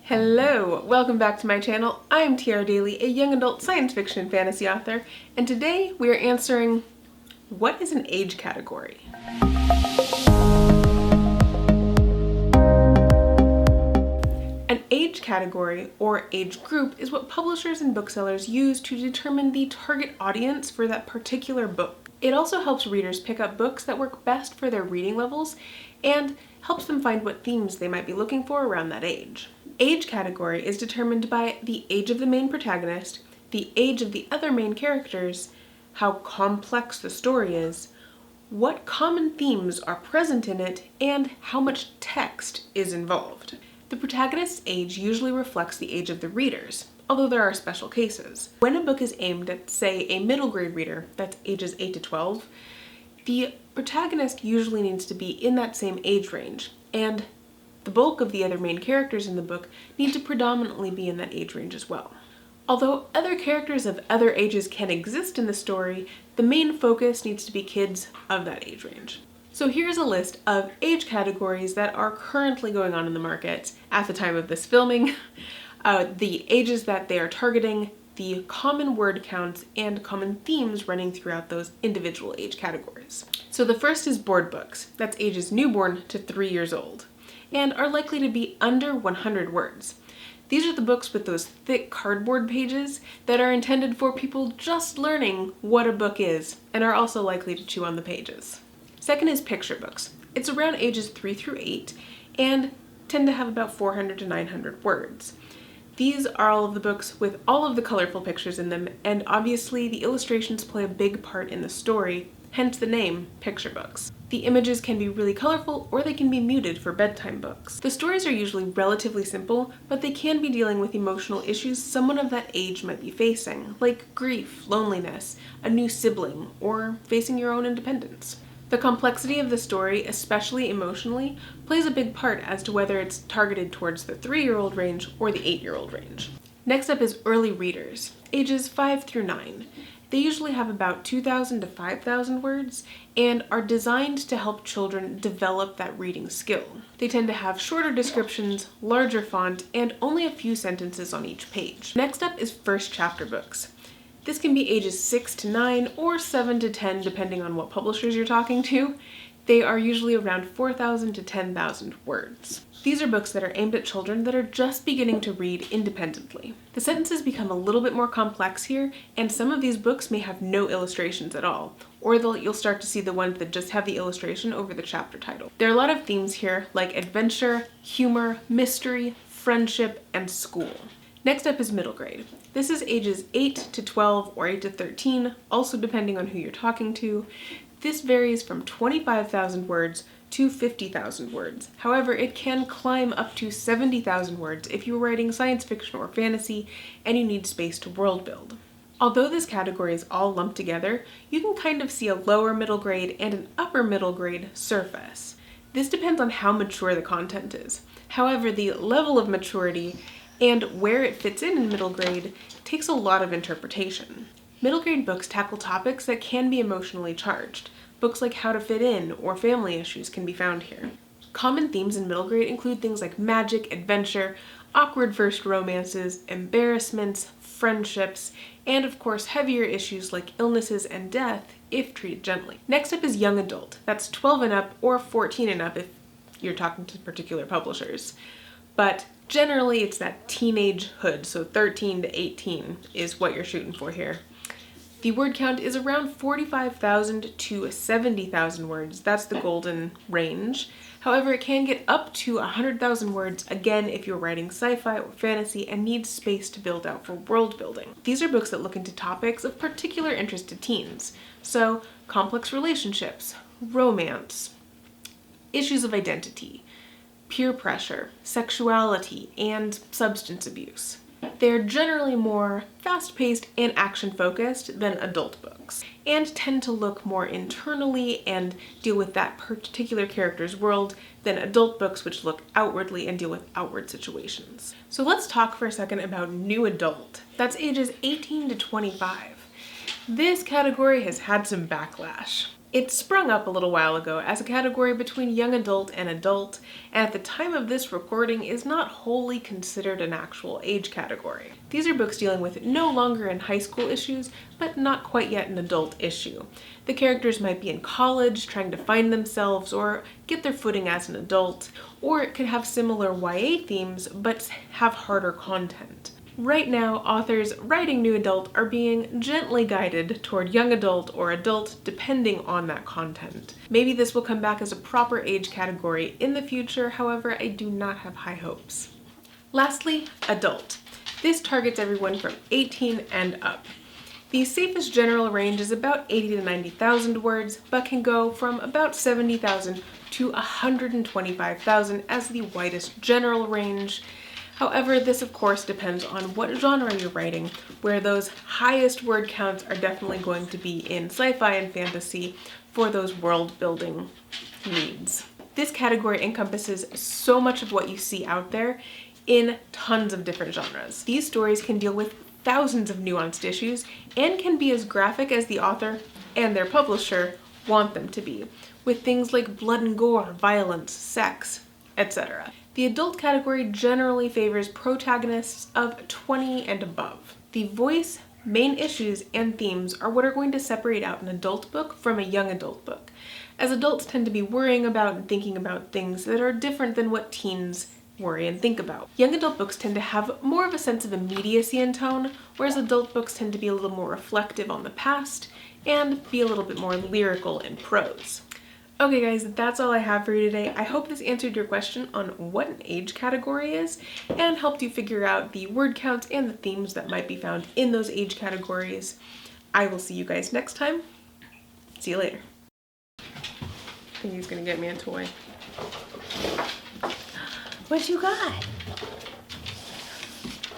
Hello! Welcome back to my channel. I'm Dailey, a young adult science fiction and fantasy author, and today we are answering, what is an age category? An age category, or age group, is what publishers and booksellers use to determine the target audience for that particular book. It also helps readers pick up books that work best for their reading levels and helps them find what themes they might be looking for around that age. Age category is determined by the age of the main protagonist, the age of the other main characters, how complex the story is, what common themes are present in it, and how much text is involved. The protagonist's age usually reflects the age of the readers, although there are special cases. When a book is aimed at, say, a middle grade reader, that's ages 8 to 12, the protagonist usually needs to be in that same age range, and the bulk of the other main characters in the book need to predominantly be in that age range as well. Although other characters of other ages can exist in the story, the main focus needs to be kids of that age range. So here's a list of age categories that are currently going on in the market at the time of this filming, the ages that they are targeting, the common word counts, and common themes running throughout those individual age categories. So the first is board books. That's ages newborn to 3 years old, and are likely to be under 100 words. These are the books with those thick cardboard pages that are intended for people just learning what a book is and are also likely to chew on the pages. Second is picture books. It's around ages 3 through 8 and tend to have about 400 to 900 words. These are all of the books with all of the colorful pictures in them, and obviously the illustrations play a big part in the story, hence the name picture books. The images can be really colorful, or they can be muted for bedtime books. The stories are usually relatively simple, but they can be dealing with emotional issues someone of that age might be facing, like grief, loneliness, a new sibling, or facing your own independence. The complexity of the story, especially emotionally, plays a big part as to whether it's targeted towards the 3-year-old range or the 8-year-old range. Next up is early readers, ages 5 through 9. They usually have about 2,000 to 5,000 words and are designed to help children develop that reading skill. They tend to have shorter descriptions, larger font, and only a few sentences on each page. Next up is first chapter books. This can be ages 6 to 9 or 7 to 10 depending on what publishers you're talking to. They are usually around 4,000 to 10,000 words. These are books that are aimed at children that are just beginning to read independently. The sentences become a little bit more complex here, and some of these books may have no illustrations at all, or you'll start to see the ones that just have the illustration over the chapter title. There are a lot of themes here, like adventure, humor, mystery, friendship, and school. Next up is middle grade. This is ages 8 to 12 or 8 to 13, also depending on who you're talking to. This varies from 25,000 words to 50,000 words. However, it can climb up to 70,000 words if you're writing science fiction or fantasy and you need space to world build. Although this category is all lumped together, you can kind of see a lower middle grade and an upper middle grade surface. This depends on how mature the content is. However, the level of maturity and where it fits in middle grade takes a lot of interpretation. Middle grade books tackle topics that can be emotionally charged. Books like How to Fit In or Family Issues can be found here. Common themes in middle grade include things like magic, adventure, awkward first romances, embarrassments, friendships, and of course heavier issues like illnesses and death if treated gently. Next up is young adult. That's 12 and up or 14 and up if you're talking to particular publishers. But generally it's that teenagehood, so 13 to 18 is what you're shooting for here. The word count is around 45,000 to 70,000 words. That's the golden range. However, it can get up to 100,000 words, again, if you're writing sci-fi or fantasy and need space to build out for world building. These are books that look into topics of particular interest to teens. So, complex relationships, romance, issues of identity, peer pressure, sexuality, and substance abuse. They're generally more fast-paced and action-focused than adult books, and tend to look more internally and deal with that particular character's world than adult books which look outwardly and deal with outward situations. So let's talk for a second about new adult. That's ages 18 to 25. This category has had some backlash. It sprung up a little while ago as a category between young adult and adult, and at the time of this recording is not wholly considered an actual age category. These are books dealing with no longer in high school issues, but not quite yet an adult issue. The characters might be in college, trying to find themselves or get their footing as an adult, or it could have similar YA themes, but have harder content. Right now, authors writing new adult are being gently guided toward young adult or adult depending on that content. Maybe this will come back as a proper age category in the future, however, I do not have high hopes. Lastly, adult. This targets everyone from 18 and up. The safest general range is about 80 to 90,000 words, but can go from about 70,000 to 125,000 as the widest general range. However, this of course depends on what genre you're writing, where those highest word counts are definitely going to be in sci-fi and fantasy for those world building needs. This category encompasses so much of what you see out there in tons of different genres. These stories can deal with thousands of nuanced issues and can be as graphic as the author and their publisher want them to be, with things like blood and gore, violence, sex, etc. The adult category generally favors protagonists of 20 and above. The voice, main issues, and themes are what are going to separate out an adult book from a young adult book, as adults tend to be worrying about and thinking about things that are different than what teens worry and think about. Young adult books tend to have more of a sense of immediacy in tone, whereas adult books tend to be a little more reflective on the past and be a little bit more lyrical in prose. Okay guys, that's all I have for you today. I hope this answered your question on what an age category is and helped you figure out the word counts and the themes that might be found in those age categories. I will see you guys next time. See you later. I think he's gonna get me a toy. What you got?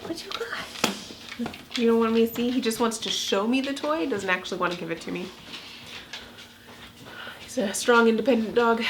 What you got? You don't want me to see? He just wants to show me the toy. He doesn't actually want to give it to me. He's a strong, independent dog.